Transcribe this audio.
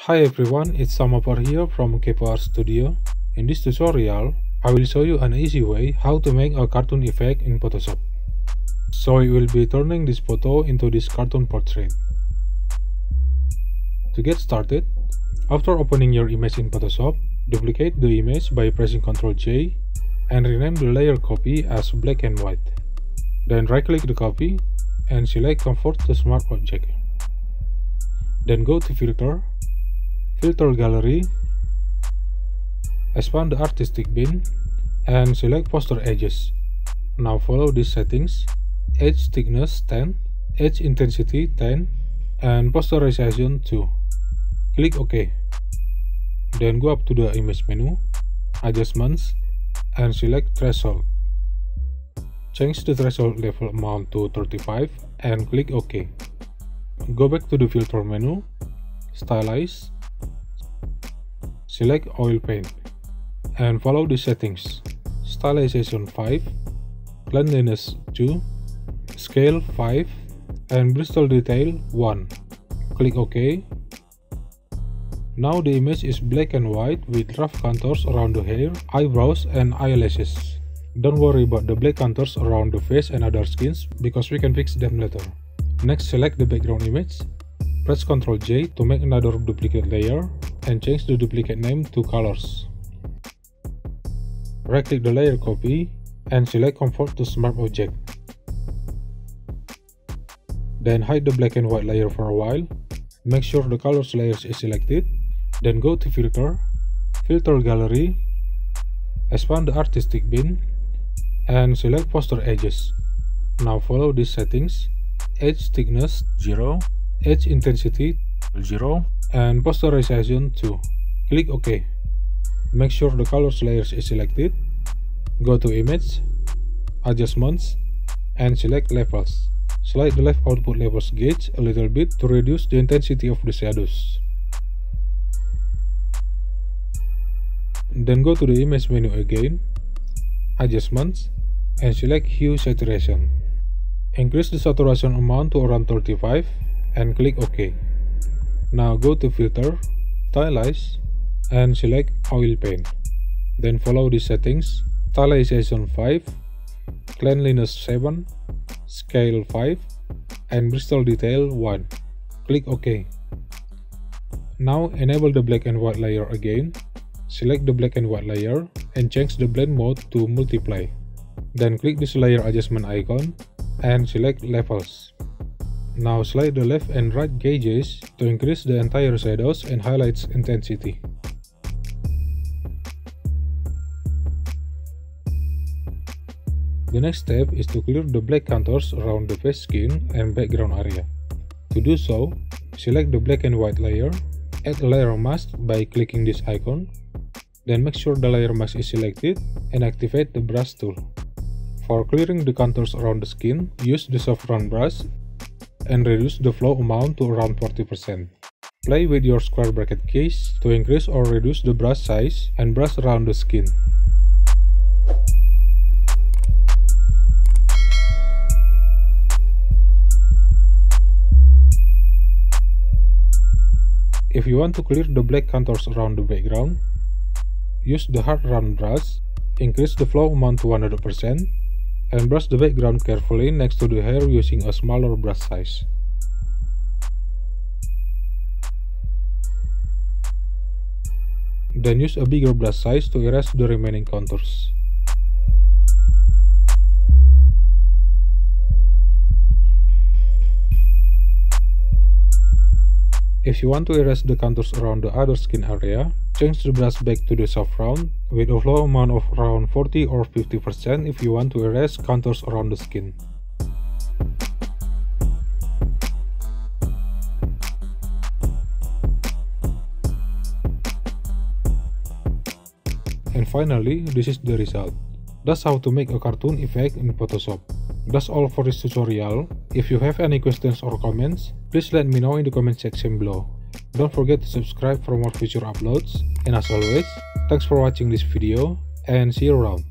Hi everyone, it's Samapar here from Kepo Art Studio. In this tutorial, I will show you an easy way how to make a cartoon effect in Photoshop. So we will be turning this photo into this cartoon portrait. To get started, after opening your image in Photoshop, duplicate the image by pressing Ctrl J and rename the layer copy as black and white. Then right-click the copy and select Convert to Smart Object. Then go to Filter, Filter Gallery, expand the artistic bin, and select Poster Edges. Now follow these settings: Edge Thickness 10, Edge Intensity 10, and Posterization 2. Click OK. Then go up to the image menu, Adjustments, and select Threshold. Change the threshold level amount to 35 and click OK. Go back to the filter menu, Stylize, select Oil Paint, and follow the settings: Stylization 5, Cleanliness 2, Scale 5, and Bristle Detail 1. Click OK. Now the image is black and white with rough contours around the hair, eyebrows, and eyelashes. Don't worry about the black contours around the face and other skins because we can fix them later. Next, select the background image, press Ctrl J to make another duplicate layer, and change the duplicate name to Colors. Right-click the layer copy and select Convert to Smart Object. Then hide the black and white layer for a while. Make sure the Colors layer is selected. Then go to Filter, Filter Gallery, expand the artistic bin, and select Poster Edges. Now follow these settings: Edge Thickness 0, Edge Intensity 0, and Posterization 2. Click OK. Make sure the Colors layer is selected. Go to Image, Adjustments, and select Levels. Slide the left output levels gauge a little bit to reduce the intensity of the shadows. Then go to the image menu again, Adjustments, and select Hue Saturation. Increase the saturation amount to around 35 and click OK. Now go to Filter, Stylize, and select Oil Paint. Then follow the settings: Stylization 5, Cleanliness 7, Scale 5, and Bristle Detail 1. Click OK. Now enable the black and white layer again. Select the black and white layer and change the blend mode to multiply. Then click this layer adjustment icon and select Levels. Now slide the left and right gauges to increase the entire shadows and highlights intensity. The next step is to clear the black contours around the face skin and background area. To do so, select the black and white layer, add a layer mask by clicking this icon, then make sure the layer mask is selected and activate the brush tool. For clearing the contours around the skin, use the soft round brush and reduce the flow amount to around 40%. Play with your square bracket keys to increase or reduce the brush size and brush around the skin. If you want to clear the black contours around the background, use the hard round brush, increase the flow amount to 100%, and brush the background carefully next to the hair using a smaller brush size. Then use a bigger brush size to erase the remaining contours. If you want to erase the contours around the other skin area, change the brush back to the soft round with a flow amount of around 40 or 50% if you want to erase contours around the skin. And finally, this is the result. That's how to make a cartoon effect in Photoshop. That's all for this tutorial. If you have any questions or comments, please let me know in the comment section below. Don't forget to subscribe for more future uploads. And as always, thanks for watching this video and see you around.